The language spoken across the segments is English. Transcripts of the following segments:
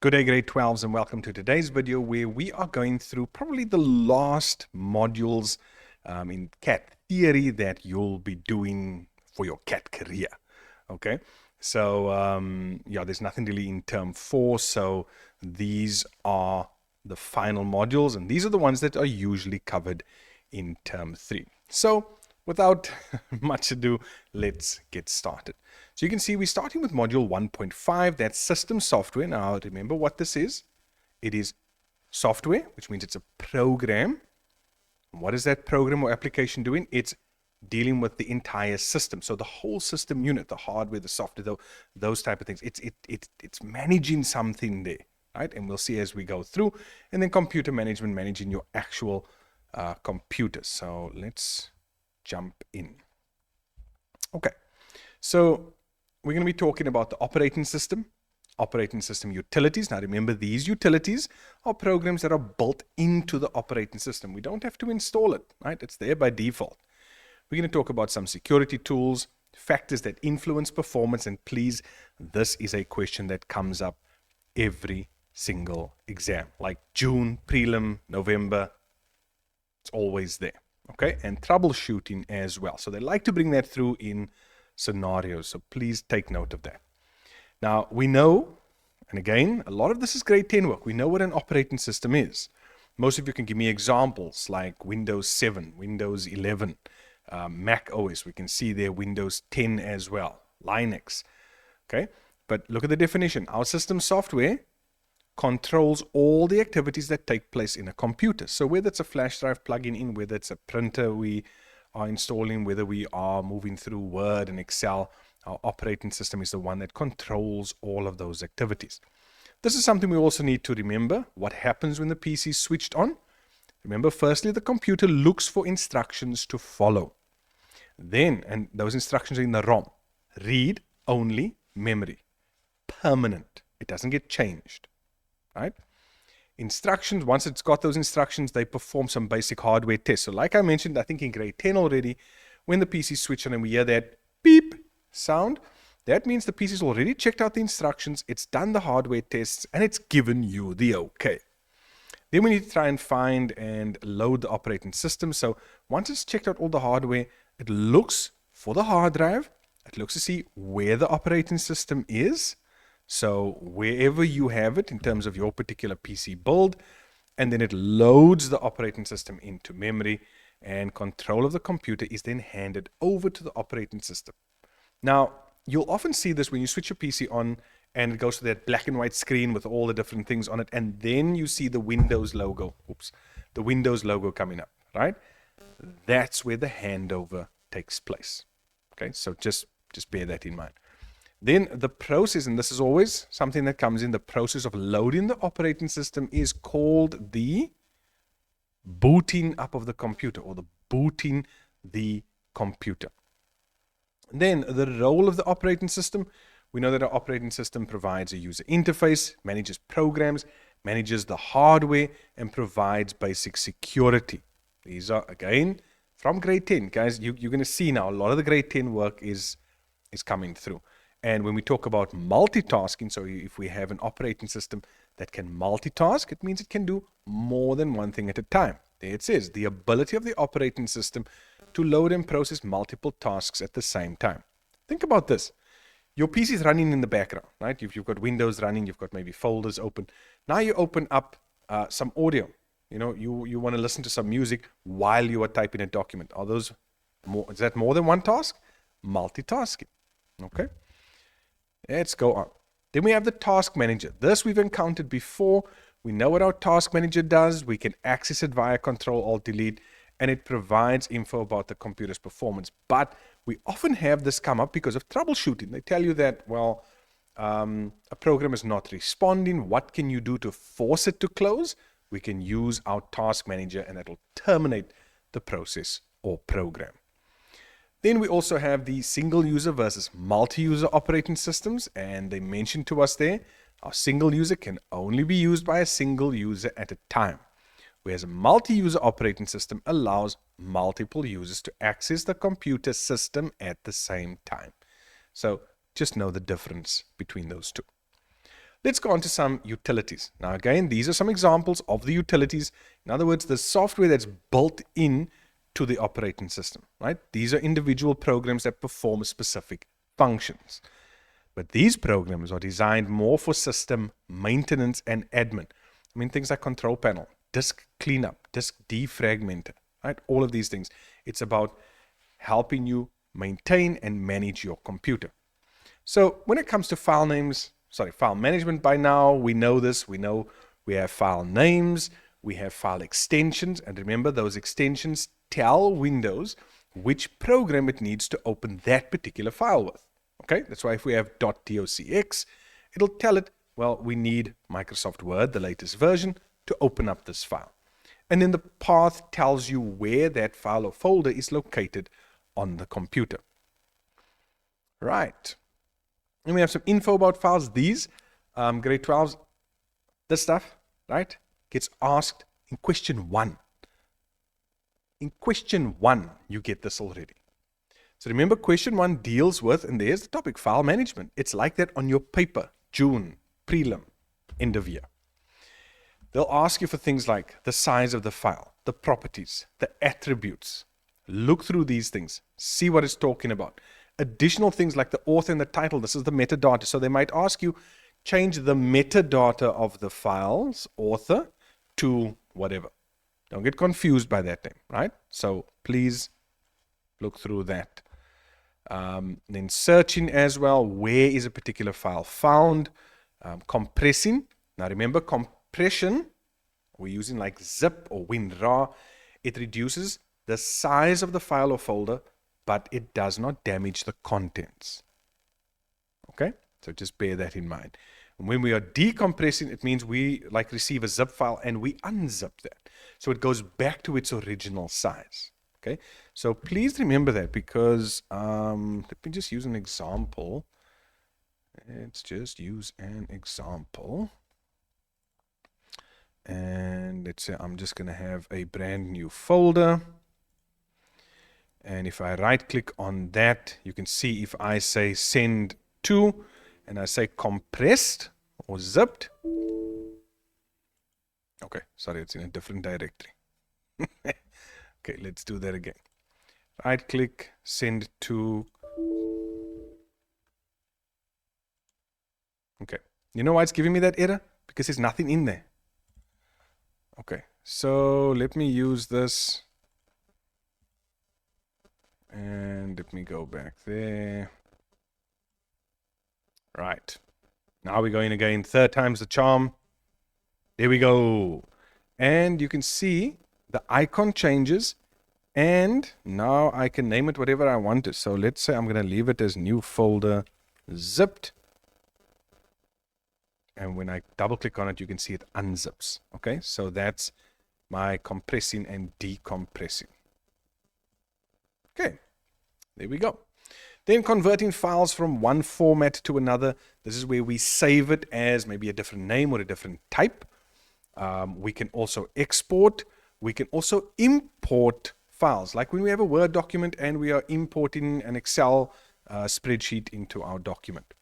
Good day, grade 12s, and welcome to today's video where we are going through probably the last modules in CAT theory that you'll be doing for your CAT career. Okay, so yeah, there's nothing really in term 4, so these are the final modules, and these are the ones that are usually covered in term 3. So without much ado, let's get started. So you can see we're starting with module 1.5, that's system software. Now remember what this is. It is software, which means it's a program. What is that program or application doing? It's dealing with the entire system. So the whole system unit, the hardware, the software, those type of things. It's managing something there, right? And we'll see as we go through. And then computer management, managing your actual computer. So let's jump in. Okay, so we're going to be talking about the operating system utilities. Now remember, these utilities are programs that are built into the operating system. We don't have to install it, right? It's there by default. We're going to talk about some security tools, factors that influence performance, and please, this is a question that comes up every single exam, like June, prelim, November, it's always there. Okay, and troubleshooting as well. So they like to bring that through in scenarios, so please take note of that. Now, we know, and again, a lot of this is grade 10 work. We know what an operating system is. Most of you can give me examples like Windows 7, Windows 11, Mac OS. We can see there Windows 10 as well, Linux. Okay, but look at the definition. Our system software controls all the activities that take place in a computer. So whether it's a flash drive plugging in, whether it's a printer we are installing, whether we are moving through Word and Excel, our operating system is the one that controls all of those activities. This is something we also need to remember. What happens when the PC is switched on? Remember, firstly, the computer looks for instructions to follow. Then, and those instructions are in the ROM, read only memory, permanent. It doesn't get changed, right? Instructions, once it's got those instructions, they perform some basic hardware tests. So like I mentioned, I think in grade 10 already, when the PC switch on and we hear that beep sound, that means the PC's already checked out the instructions, it's done the hardware tests, and it's given you the okay. Then we need to try and find and load the operating system. So once it's checked out all the hardware, it looks for the hard drive, it looks to see where the operating system is. So wherever you have it in terms of your particular PC build, and then it loads the operating system into memory, and control of the computer is then handed over to the operating system. Now, you'll often see this when you switch your PC on and it goes to that black and white screen with all the different things on it, and then you see the Windows logo, the Windows logo coming up, right? That's where the handover takes place. Okay, so just bear that in mind. Then the process, and this is always something that comes in, the process of loading the operating system is called the booting up of the computer, or the booting the computer. Then the role of the operating system, we know that our operating system provides a user interface, manages programs, manages the hardware, and provides basic security. These are, again, from grade 10. Guys, you're going to see now a lot of the grade 10 work is coming through. And when we talk about multitasking, so if we have an operating system that can multitask, it means it can do more than one thing at a time. There it says, the ability of the operating system to load and process multiple tasks at the same time. Think about this. Your PC is running in the background, right? You've got Windows running, you've got maybe folders open. Now you open up some audio. You know, you want to listen to some music while you are typing a document. Is that more than one task? Multitasking. Okay. Let's go on. Then we have the task manager. This we've encountered before. We know what our task manager does. We can access it via Control-Alt-Delete, and it provides info about the computer's performance. But we often have this come up because of troubleshooting. They tell you that, well, a program is not responding. What can you do to force it to close? We can use our task manager, and that will terminate the process or program. Then we also have the single user versus multi-user operating systems, and they mentioned to us there, our single user can only be used by a single user at a time, whereas a multi-user operating system allows multiple users to access the computer system at the same time. So just know the difference between those two. Let's go on to some utilities. Now again, these are some examples of the utilities. In other words, the software that's built in to the operating system, right? These are individual programs that perform specific functions. But these programs are designed more for system maintenance and admin. I mean, things like control panel, disk cleanup, disk defragmenter, right? All of these things. It's about helping you maintain and manage your computer. So when it comes to file management, by now we know this. We know we have file names, we have file extensions, and remember those extensions tell Windows which program it needs to open that particular file with. Okay, that's why if we have .docx, it'll tell it, well, we need Microsoft Word, the latest version, to open up this file. And then the path tells you where that file or folder is located on the computer. Right. And we have some info about files. These, grade 12s, this stuff, right, gets asked in question 1. In question 1, you get this already. So remember, question 1 deals with, and there's the topic, file management. It's like that on your paper, June, prelim, end of year. They'll ask you for things like the size of the file, the properties, the attributes. Look through these things, see what it's talking about. Additional things like the author and the title, this is the metadata. So they might ask you, change the metadata of the file's author to whatever. Don't get confused by that name, right? So please look through that. Then searching as well, where is a particular file found? Compressing. Now remember, compression, we're using like zip or WinRAR. It reduces the size of the file or folder, but it does not damage the contents. Okay, so just bear that in mind. And when we are decompressing, it means we like receive a zip file and we unzip that. So it goes back to its original size. Okay, so please remember that, because let me just use an example. Let's just use an example. And let's say I'm just going to have a brand new folder. And if I right click on that, you can see if I say send to, and I say compressed or zipped. Okay, sorry, it's in a different directory. Okay, let's do that again. Right click, send to. Okay, you know why it's giving me that error? Because there's nothing in there. Okay, so let me use this. And let me go back there. Right. Now we're going again. Third time's the charm. There we go. And you can see the icon changes. And now I can name it whatever I want to. So let's say I'm going to leave it as new folder zipped. And when I double click on it, you can see it unzips. Okay, so that's my compressing and decompressing. Okay, there we go. Then converting files from one format to another. This is where we save it as maybe a different name or a different type. We can also export. We can also import files. Like when we have a Word document and we are importing an Excel spreadsheet into our document.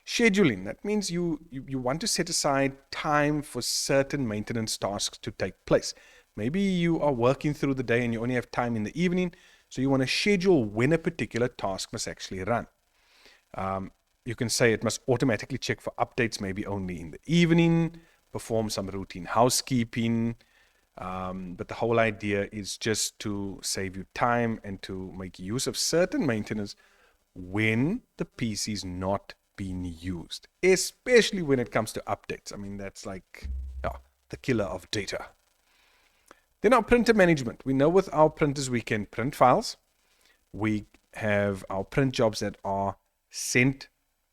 Scheduling, that means you want to set aside time for certain maintenance tasks to take place. Maybe you are working through the day and you only have time in the evening, so you want to schedule when a particular task must actually run. You can say it must automatically check for updates maybe only in the evening, perform some routine housekeeping, but the whole idea is just to save you time and to make use of certain maintenance when the PC is not being used, especially when it comes to updates. I mean, that's like the killer of data. Then our printer management. We know with our printers we can print files. We have our print jobs that are sent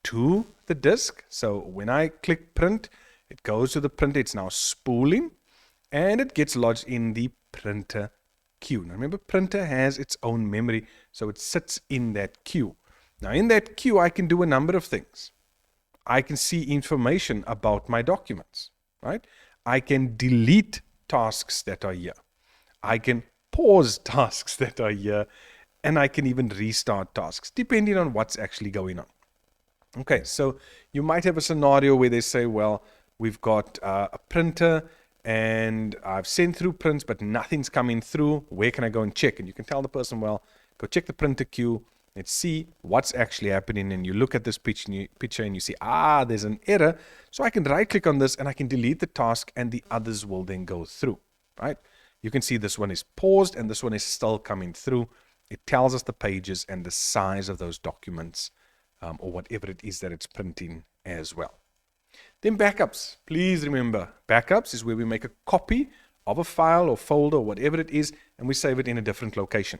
to the disk. So when I click print, it goes to the printer. It's now spooling and it gets lodged in the printer queue. Now remember, printer has its own memory, so it sits in that queue. Now in that queue, I can do a number of things. I can see information about my documents, right? I can delete tasks that are here. I can pause tasks that are here, and I can even restart tasks, depending on what's actually going on. Okay, so you might have a scenario where they say, well, we've got a printer and I've sent through prints, but nothing's coming through. Where can I go and check? And you can tell the person, well, go check the printer queue and see what's actually happening. And you look at this picture and you see, there's an error. So I can right click on this and I can delete the task and the others will then go through, right? You can see this one is paused and this one is still coming through. It tells us the pages and the size of those documents, or whatever it is that it's printing as well. Then backups. Please remember, backups is where we make a copy of a file or folder or whatever it is, and we save it in a different location.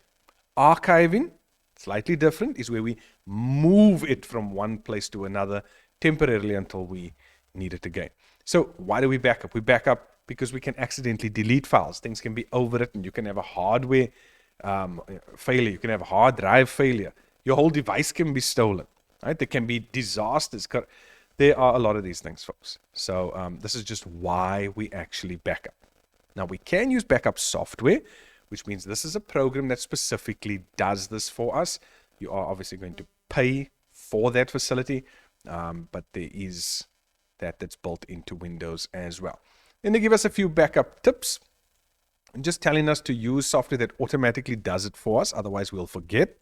Archiving, slightly different, is where we move it from one place to another temporarily until we need it again. So why do we back up? We back up because we can accidentally delete files. Things can be overwritten. You can have a hardware failure. You can have a hard drive failure. Your whole device can be stolen. Right? There can be disasters. There are a lot of these things, folks. So this is just why we actually back up. Now, we can use backup software, which means this is a program that specifically does this for us. You are obviously going to pay for that facility, but there is that's built into Windows as well. Then they give us a few backup tips, and just telling us to use software that automatically does it for us, otherwise we'll forget.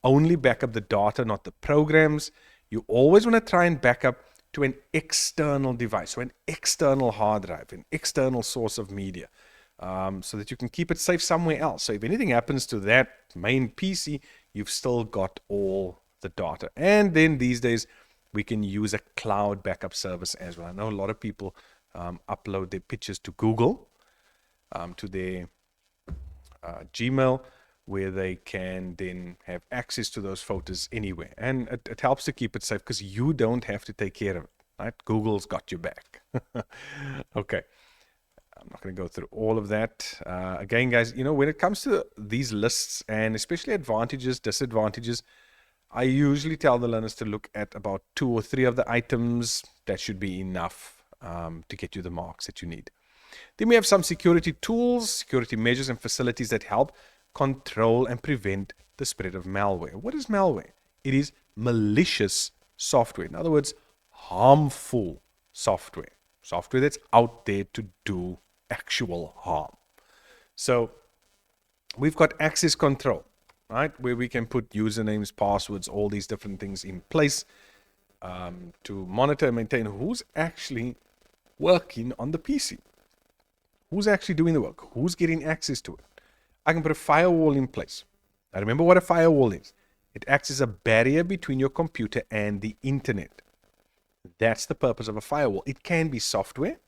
Only back up the data, not the programs. You always want to try and back up to an external device, so an external hard drive, an external source of media, so that you can keep it safe somewhere else. So if anything happens to that main PC, you've still got all the data. And then these days, we can use a cloud backup service as well. I know a lot of people upload their pictures to Google, to their Gmail, where they can then have access to those photos anywhere. And it helps to keep it safe because you don't have to take care of it, right? Google's got your back. Okay. I'm not going to go through all of that. Again, guys, when it comes to these lists and especially advantages, disadvantages, I usually tell the learners to look at about 2 or 3 of the items. That should be enough to get you the marks that you need. Then we have some security tools, security measures, and facilities that help control and prevent the spread of malware. What is malware? It is malicious software. In other words, harmful software. Software that's out there to do actual harm. So we've got access control, right? Where we can put usernames, passwords, all these different things in place to monitor and maintain who's actually working on the PC. Who's actually doing the work? Who's getting access to it? I can put a firewall in place. Now remember what a firewall is. It acts as a barrier between your computer and the internet. That's the purpose of a firewall. It can be software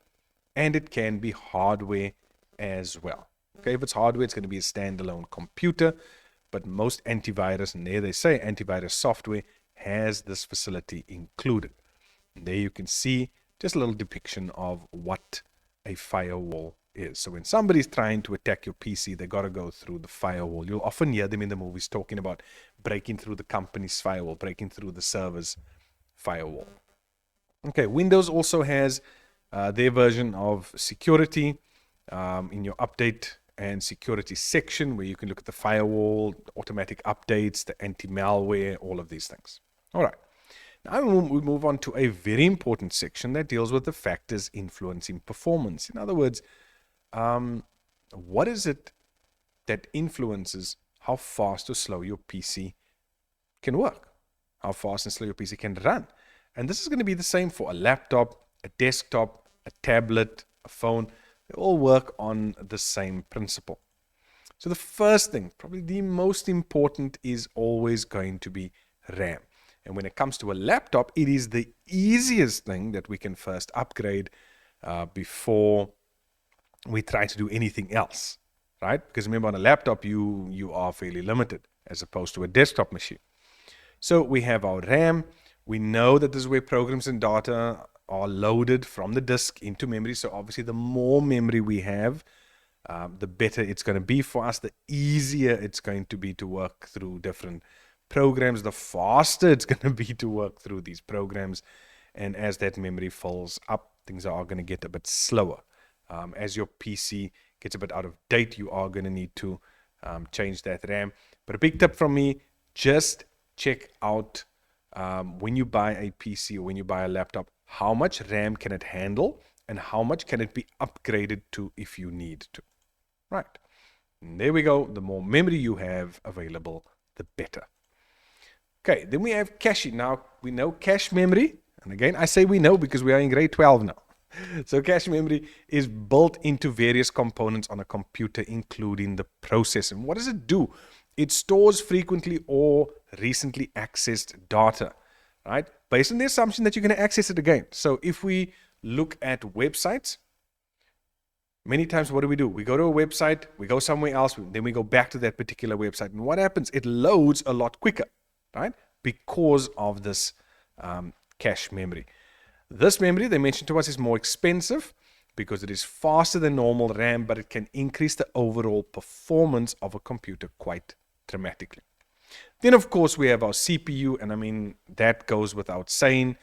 and it can be hardware as well. Okay, if it's hardware, it's going to be a standalone computer, but most antivirus, and there they say antivirus software, has this facility included. And there you can see just a little depiction of what a firewall is. So when somebody's trying to attack your PC, they got to go through the firewall. You'll often hear them in the movies talking about breaking through the company's firewall, breaking through the server's firewall. Okay, Windows also has their version of security in your update and security section, where you can look at the firewall, automatic updates, the anti-malware, all of these things. All right. Now we move on to a very important section that deals with the factors influencing performance. In other words, what is it that influences how fast or slow your PC can work, how fast and slow your PC can run? And this is going to be the same for a laptop, a desktop, a tablet, a phone. They all work on the same principle. So the first thing, probably the most important, is always going to be RAM. And when it comes to a laptop, it is the easiest thing that we can first upgrade before we try to do anything else, right? Because remember, on a laptop, you are fairly limited as opposed to a desktop machine. So we have our RAM. We know that this is where programs and data are loaded from the disk into memory. So obviously, the more memory we have, the better it's going to be for us, the easier it's going to be to work through different programs, the faster it's going to be to work through these programs. And as that memory fills up, things are going to get a bit slower. As your PC gets a bit out of date, you are going to need to change that RAM. But a big tip from me, just check out when you buy a PC or when you buy a laptop, how much RAM can it handle and how much can it be upgraded to if you need to. Right. And there we go. The more memory you have available, the better. Okay, then we have cache. Now, we know cache memory. And again, I say we know because we are in grade 12 now. So cache memory is built into various components on a computer, including the processor. And what does it do? It stores frequently or recently accessed data, right? Based on the assumption that you're going to access it again. So if we look at websites, many times what do? We go to a website, we go somewhere else, then we go back to that particular website. And what happens? It loads a lot quicker, right? Because of this cache memory. This memory, they mentioned to us, is more expensive because it is faster than normal RAM, but it can increase the overall performance of a computer quite dramatically. Then, of course, we have our CPU, and I mean, that goes without saying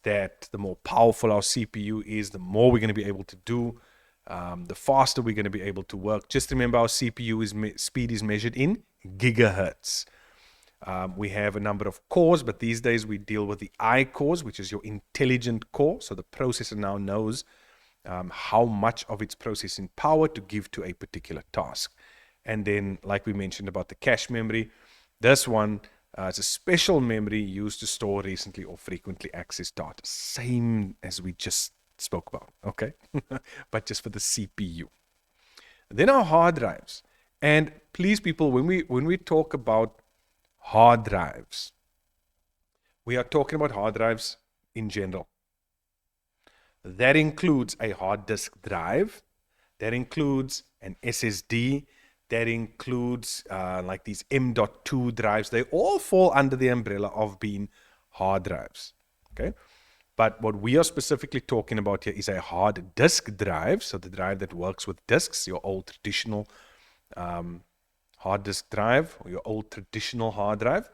that the more powerful our CPU is, the more we're going to be able to do, the faster we're going to be able to work. Just remember, our CPU speed is measured in gigahertz. We have a number of cores, but these days we deal with the I cores, which is your intelligent core. So the processor now knows how much of its processing power to give to a particular task. And then, like we mentioned about the cache memory, this one is a special memory used to store recently or frequently accessed data. Same as we just spoke about, okay? But just for the CPU. Then our hard drives. And please, people, when we talk about hard drives, we are talking about hard drives in general. That includes a hard disk drive, that includes an SSD, that includes like these M.2 drives. They all fall under the umbrella of being hard drives, okay? But what we are specifically talking about here is a hard disk drive, so the drive that works with disks, your old traditional hard disk drive, or your old traditional hard drive.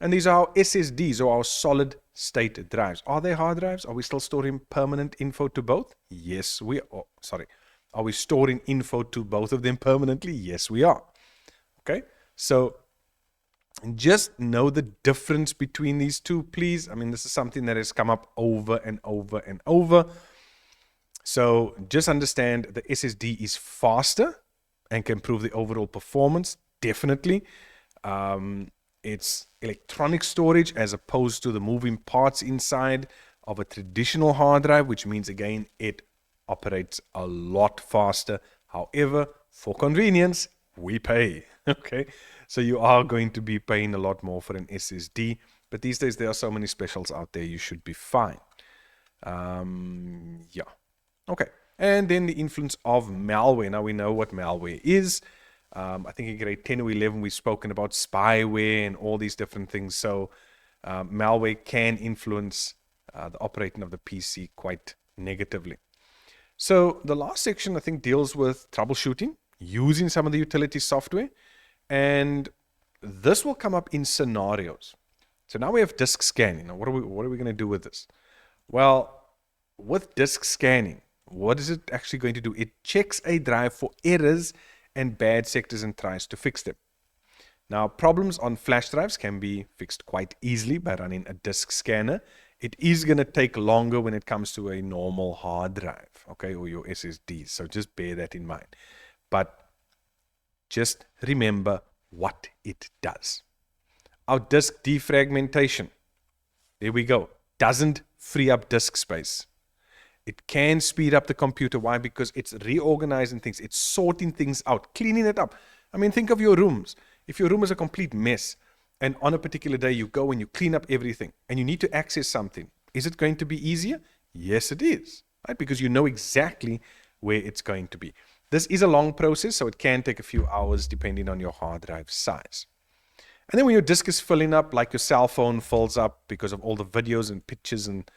And these are our SSDs, or our solid state drives. Are they hard drives? Are we still storing permanent info to both? Yes, we are. Oh, sorry. Are we storing info to both of them permanently? Yes, we are. Okay, so just know the difference between these two, please. I mean, this is something that has come up over and over and over. So just understand the SSD is faster and can improve the overall performance, definitely. It's electronic storage as opposed to the moving parts inside of a traditional hard drive, which means, again, it operates a lot faster. However, for convenience, we pay, okay? So you are going to be paying a lot more for an SSD, but these days there are so many specials out there, you should be fine. Yeah, okay. And then the influence of malware. Now we know what malware is. I think in grade 10 or 11 we've spoken about spyware and all these different things. So malware can influence the operating of the PC quite negatively. So the last section, I think, deals with troubleshooting using some of the utility software. And this will come up in scenarios. So now we have disk scanning. Now what are we going to do with this? Well, with disk scanning, what is it actually going to do? It checks a drive for errors and bad sectors and tries to fix them. Now, problems on flash drives can be fixed quite easily by running a disk scanner. It is going to take longer when it comes to a normal hard drive, okay, or your SSD. So just bear that in mind. But just remember what it does. Our disk defragmentation, there we go, doesn't free up disk space. It can speed up the computer. Why? Because it's reorganizing things. It's sorting things out, cleaning it up. I mean, think of your rooms. If your room is a complete mess, and on a particular day you go and you clean up everything, and you need to access something, is it going to be easier? Yes, it is, right? Because you know exactly where it's going to be. This is a long process, so it can take a few hours depending on your hard drive size. And then when your disk is filling up, like your cell phone fills up because of all the videos and pictures and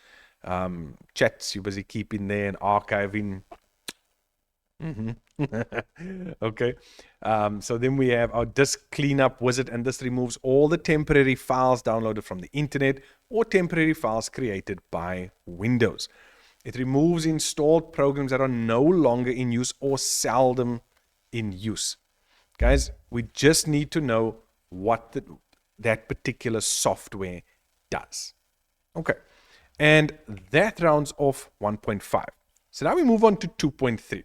chats you're busy keeping there and archiving. Okay. So then we have our disk cleanup wizard, and this removes all the temporary files downloaded from the internet or temporary files created by Windows. It removes installed programs that are no longer in use or seldom in use. Guys, we just need to know what that particular software does. Okay. And that rounds off 1.5. So now we move on to 2.3.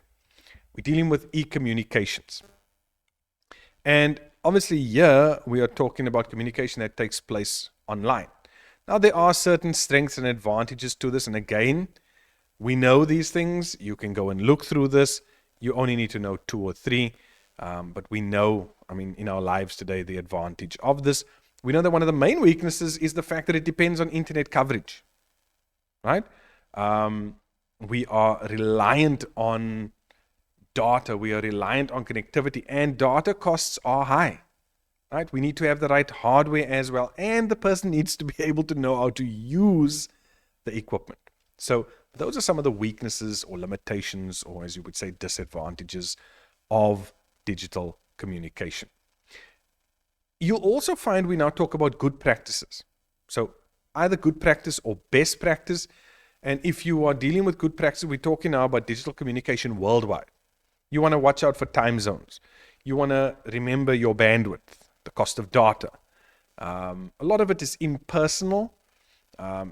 We're dealing with e-communications. And obviously here we are talking about communication that takes place online. Now there are certain strengths and advantages to this. And again, we know these things. You can go and look through this. You only need to know 2 or 3. But we know, in our lives today, the advantage of this. We know that one of the main weaknesses is the fact that it depends on internet coverage, right? We are reliant on data. We are reliant on connectivity, and data costs are high, right? We need to have the right hardware as well, and the person needs to be able to know how to use the equipment. So those are some of the weaknesses or limitations, or as you would say, disadvantages of digital communication. You'll also find we now talk about good practices. So either good practice or best practice. And if you are dealing with good practice, we're talking now about digital communication worldwide. You want to watch out for time zones. You want to remember your bandwidth, the cost of data. A lot of it is impersonal.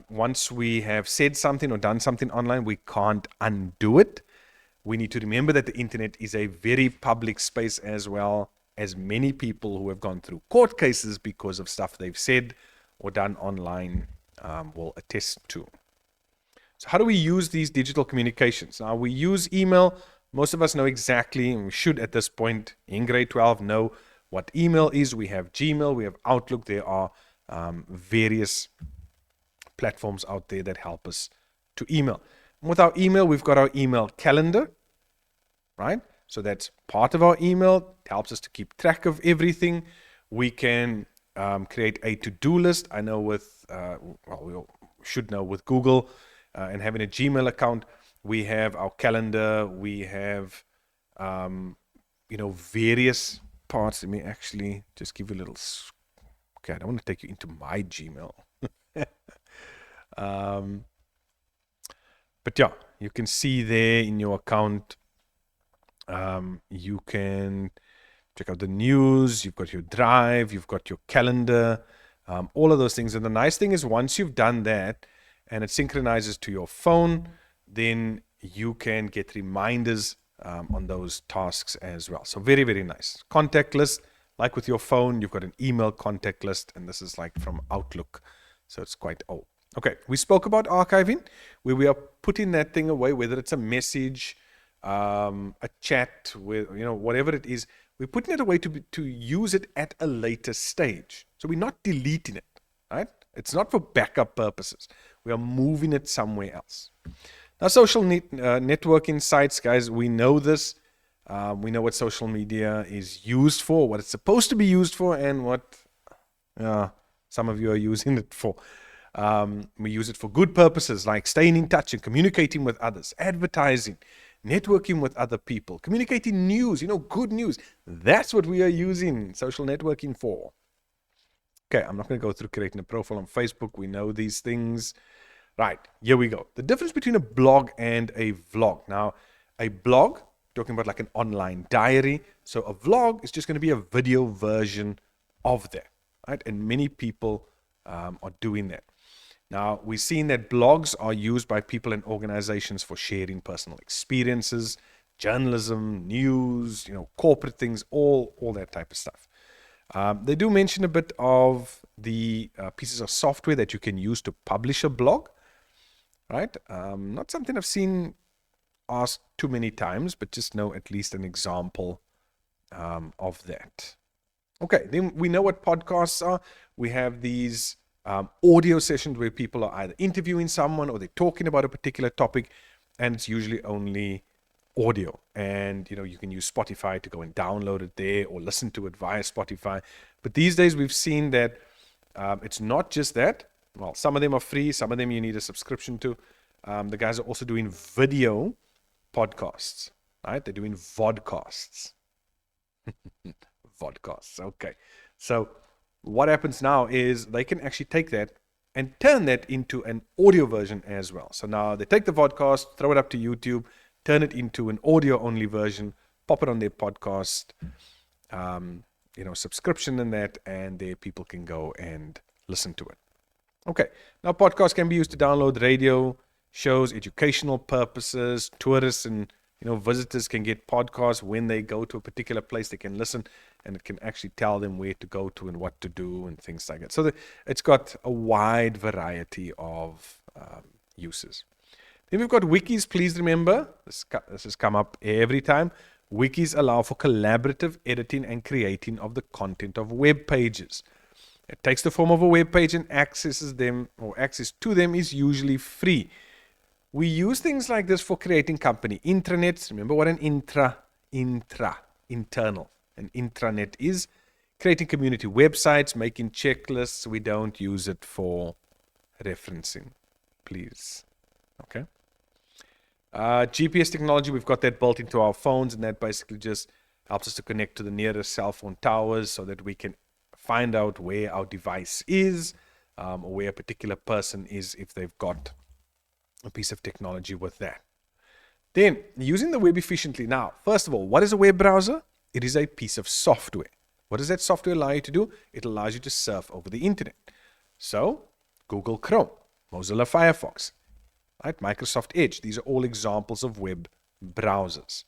Once we have said something or done something online, we can't undo it. We need to remember that the internet is a very public space, as well as many people who have gone through court cases because of stuff they've said or done online will attest to. So how do we use these digital communications? Now, we use email. Most of us know exactly, and we should at this point in grade 12 know what email is. We have Gmail, we have Outlook. There are various platforms out there that help us to email. And with our email, we've got our email calendar, right? So that's part of our email. It helps us to keep track of everything. We can create a to-do list. I know with, we should know with Google and having a Gmail account, we have our calendar. We have, various parts. Let me actually just give you a little. Okay, I don't want to take you into my Gmail. But yeah, you can see there in your account, you can check out the news, you've got your drive, you've got your calendar, all of those things. And the nice thing is once you've done that and it synchronizes to your phone, then you can get reminders on those tasks as well. So very, very nice. Contact list, like with your phone, you've got an email contact list, and this is like from Outlook. So it's quite old. Okay, we spoke about archiving, where we are putting that thing away, whether it's a message, a chat, whatever it is, we're putting it away to use it at a later stage. So we're not deleting it, right? It's not for backup purposes. We are moving it somewhere else. Now, social networking sites, guys, we know this. We know what social media is used for, what it's supposed to be used for, and what some of you are using it for. We use it for good purposes like staying in touch and communicating with others, advertising, networking with other people, communicating news, good news. That's what we are using social networking for. Okay, I'm not going to go through creating a profile on Facebook. We know these things. Right, here we go. The difference between a blog and a vlog. Now, a blog, talking about like an online diary. So a vlog is just going to be a video version of that, right? And many people are doing that. Now, we've seen that blogs are used by people and organizations for sharing personal experiences, journalism, news, corporate things, all that type of stuff. They do mention a bit of the pieces of software that you can use to publish a blog, right? Not something I've seen asked too many times, but just know at least an example of that. Okay, then we know what podcasts are. We have these audio sessions where people are either interviewing someone or they're talking about a particular topic, and it's usually only audio. And you can use Spotify to go and download it there or listen to it via Spotify. But these days we've seen that it's not just that. Well, some of them are free, some of them you need a subscription to. The guys are also doing video podcasts, right? They're doing vodcasts. Vodcasts, okay. So what happens now is they can actually take that and turn that into an audio version as well. So now they take the vodcast, throw it up to YouTube, turn it into an audio-only version, pop it on their podcast, subscription in that, and there people can go and listen to it. Okay. Now, podcasts can be used to download radio shows, educational purposes. Tourists and visitors can get podcasts when they go to a particular place. They can listen, and it can actually tell them where to go to and what to do and things like that. So it's got a wide variety of uses. Then we've got wikis. Please remember, this has come up every time. Wikis allow for collaborative editing and creating of the content of web pages. It takes the form of a web page and access to them is usually free. We use things like this for creating company intranets. Remember what an internal, an intranet is. Creating community websites, making checklists. We don't use it for referencing, please. Okay. GPS technology, we've got that built into our phones, and that basically just helps us to connect to the nearest cell phone towers so that we can find out where our device is, or where a particular person is if they've got a piece of technology with that. Then, using the web efficiently. Now, first of all, what is a web browser? It is a piece of software. What does that software allow you to do? It allows you to surf over the internet. So, Google Chrome, Mozilla Firefox, right? Microsoft Edge. These are all examples of web browsers.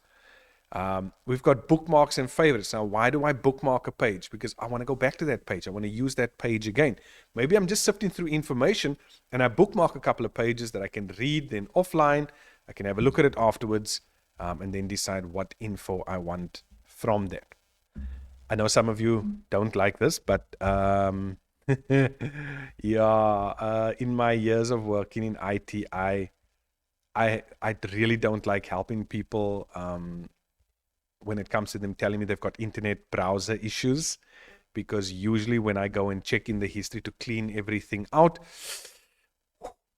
We've got bookmarks and favorites. Now, why do I bookmark a page? Because I want to go back to that page. I want to use that page again. Maybe I'm just sifting through information and I bookmark a couple of pages that I can read then offline. I can have a look at it afterwards and then decide what info I want from that. I know some of you don't like this, but yeah, in my years of working in IT, I really don't like helping people when it comes to them telling me they've got internet browser issues, because usually when I go and check in the history to clean everything out,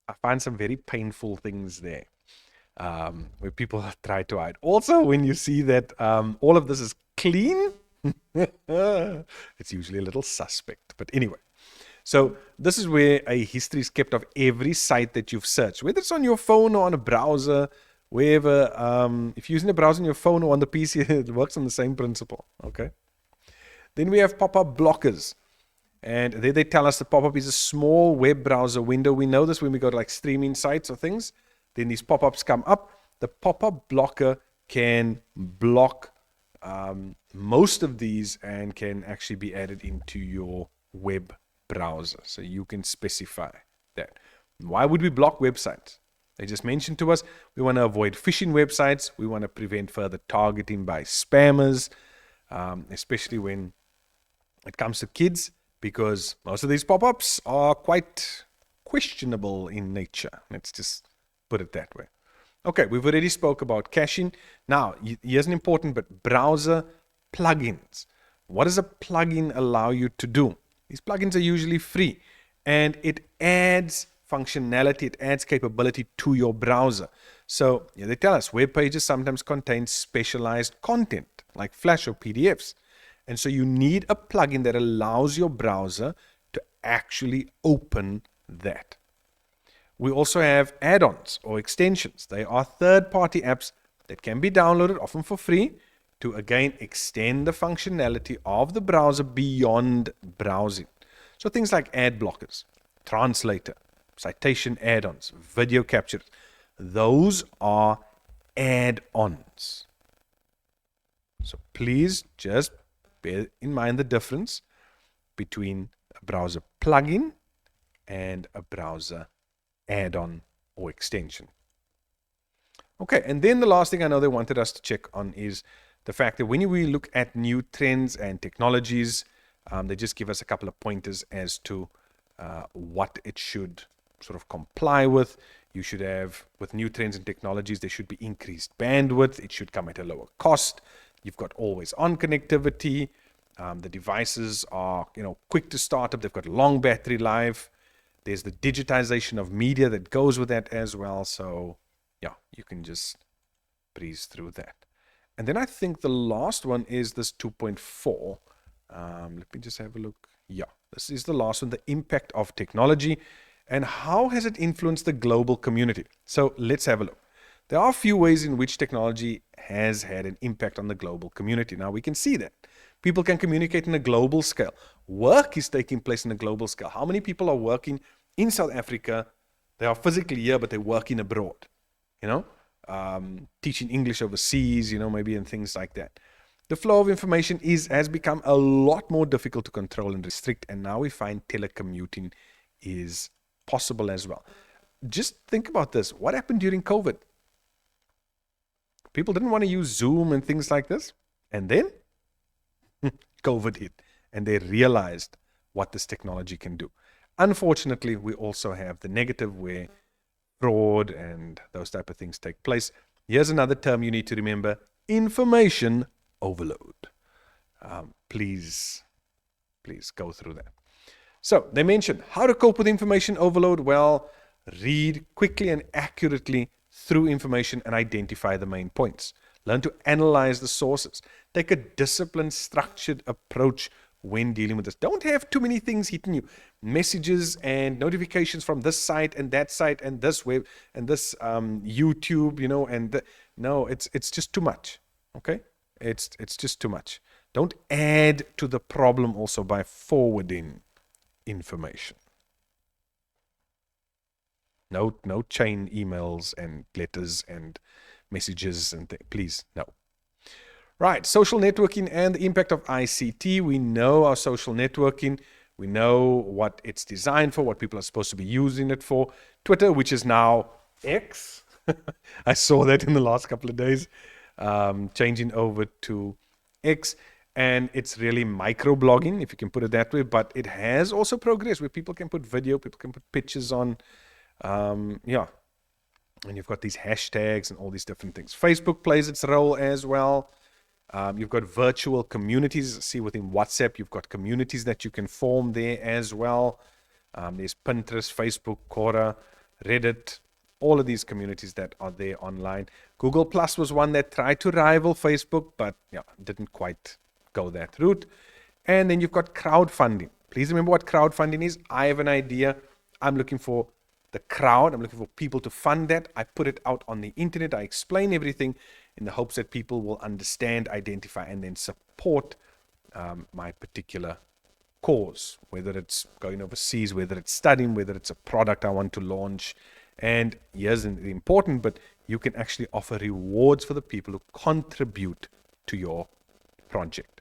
I find some very painful things there where people try to hide. Also, when you see that all of this is clean, it's usually a little suspect. But anyway, so this is where a history is kept of every site that you've searched, whether it's on your phone or on a browser, wherever. If you're using a browser on your phone or on the PC, it works on the same principle. Okay. Then we have pop-up blockers. And they tell us the pop-up is a small web browser window. We know this when we go to like streaming sites or things. Then these pop-ups come up. The pop-up blocker can block most of these and can actually be added into your web browser. So you can specify that. Why would we block websites? They just mentioned to us we want to avoid phishing websites. We want to prevent further targeting by spammers, especially when it comes to kids, because most of these pop-ups are quite questionable in nature. Let's just put it that way. Okay, we've already spoke about caching. Now, here's an important but browser plugins. What does a plugin allow you to do? These plugins are usually free, and it adds functionality, it adds capability to your browser. So they tell us web pages sometimes contain specialized content like Flash or PDFs. And so you need a plugin that allows your browser to actually open that. We also have add-ons or extensions. They are third-party apps that can be downloaded, often for free, to again extend the functionality of the browser beyond browsing. So things like ad blockers, translator, citation add-ons, video capture. Those are add-ons. So please just bear in mind the difference between a browser plugin and a browser add-on or extension. Okay, and then the last thing I know they wanted us to check on is the fact that when we look at new trends and technologies, they just give us a couple of pointers as to what it should sort of comply with. You should have, with new trends and technologies, there should be increased bandwidth. It should come at a lower cost. You've got always-on connectivity. The devices are, quick to start up. They've got long battery life. There's the digitization of media that goes with that as well. So, yeah, you can just breeze through that. And then I think the last one is this 2.4. Let me just have a look. Yeah, this is the last one, the impact of technology and how has it influenced the global community. So let's have a look. There are a few ways in which technology has had an impact on the global community. Now we can see that. People can communicate on a global scale. Work is taking place on a global scale. How many people are working in South Africa, they are physically here, but they're working abroad, you know, teaching English overseas, maybe, and things like that. The flow of information has become a lot more difficult to control and restrict, and now we find telecommuting is possible as well. Just think about this. What happened during COVID? People didn't want to use Zoom and things like this, and then COVID hit, and they realized what this technology can do. Unfortunately, we also have the negative where fraud and those type of things take place. Here's another term you need to remember: information overload. Please go through that. So they mentioned how to cope with information overload. Well, read quickly and accurately through information and identify the main points. Learn to analyze the sources. Take a disciplined, structured approach when dealing with this. Don't have too many things hitting you. Messages and notifications from this site and that site and this web and this YouTube, no, it's just too much. Okay? It's just too much. Don't add to the problem also by forwarding information. No chain emails and letters and messages and please, no. Right, social networking and the impact of ICT. We know our social networking. We know what it's designed for, what people are supposed to be using it for. Twitter, which is now X. I saw that in the last couple of days, changing over to X. And it's really microblogging, if you can put it that way. But it has also progressed where people can put video, people can put pictures on. And you've got these hashtags and all these different things. Facebook plays its role as well. You've got virtual communities. See, within WhatsApp, you've got communities that you can form there as well. There's Pinterest, Facebook, Quora, Reddit, all of these communities that are there online. Google Plus was one that tried to rival Facebook, but didn't quite go that route. And then you've got crowdfunding. Please remember what crowdfunding is. I have an idea. I'm looking for the crowd. I'm looking for people to fund that. I put it out on the internet. I explain everything in the hopes that people will understand, identify, and then support my particular cause, whether it's going overseas, whether it's studying, whether it's a product I want to launch. And here's the important, but you can actually offer rewards for the people who contribute to your project.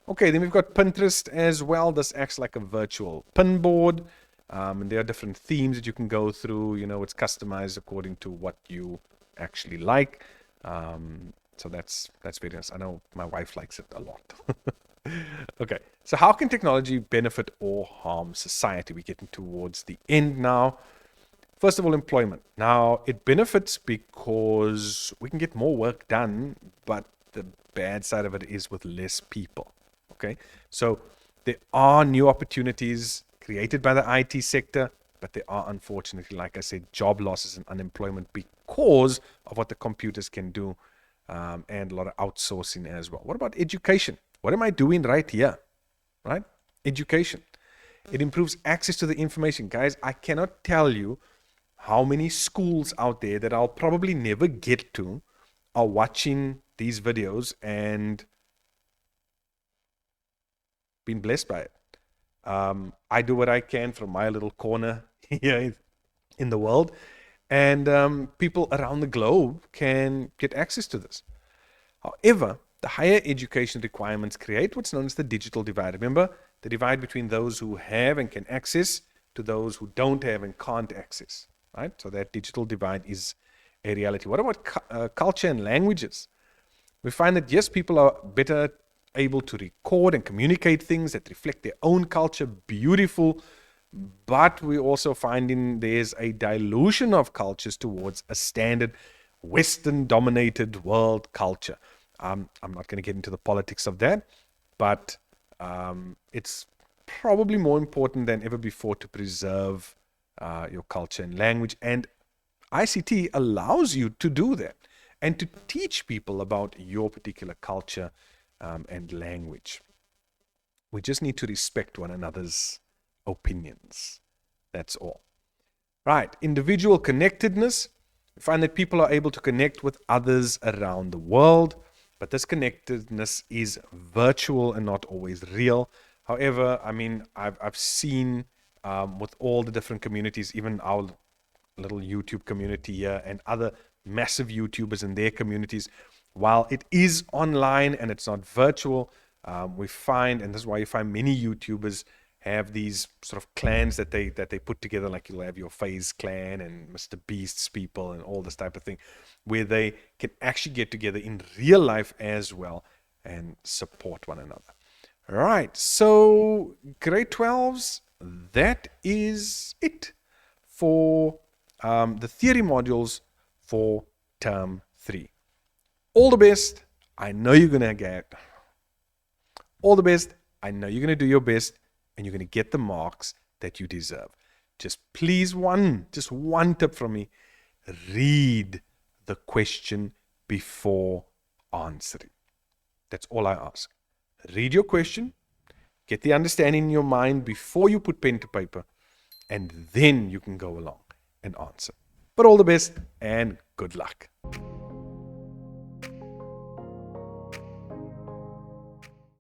Okay, then we've got Pinterest as well. This acts like a virtual pin board. And there are different themes that you can go through. It's customized according to what you actually like. So that's very nice. I know my wife likes it a lot. Okay, so how can technology benefit or harm society? We're getting towards the end now. First of all, employment. Now, it benefits because we can get more work done, but the bad side of it is with less people. Okay, so there are new opportunities created by the IT sector, but there are, unfortunately, like I said, job losses and unemployment because of what the computers can do, and a lot of outsourcing as well. What about education? What am I doing right here? Right? Education. It improves access to the information. Guys, I cannot tell you how many schools out there that I'll probably never get to are watching these videos and being blessed by it. I do what I can from my little corner here in the world, and people around the globe can get access to this. However, the higher education requirements create what's known as the digital divide. Remember, the divide between those who have and can access to those who don't have and can't access, right? So that digital divide is a reality. What about culture and languages? We find that, yes, people are better able to record and communicate things that reflect their own culture, beautiful, but we're also finding there's a dilution of cultures towards a standard Western-dominated world culture. I'm not going to get into the politics of that, but it's probably more important than ever before to preserve your culture and language, and ICT allows you to do that and to teach people about your particular culture and language. We just need to respect one another's opinions. That's all. Right, individual connectedness. We find that people are able to connect with others around the world, but this connectedness is virtual and not always real. However, I mean, I've seen with all the different communities, even our little YouTube community here and other massive YouTubers and their communities. While it is online and it's not virtual, we find, and this is why you find many YouTubers have these sort of clans that they put together, like you'll have your FaZe clan and Mr. Beast's people and all this type of thing, where they can actually get together in real life as well and support one another. All right, so grade 12s, that is it for the theory modules for term 3. All the best. I know you're going to get all the best. I know you're going to do your best and you're going to get the marks that you deserve. Just please, just one tip from me. Read the question before answering. That's all I ask. Read your question, get the understanding in your mind before you put pen to paper, and then you can go along and answer. But all the best and good luck.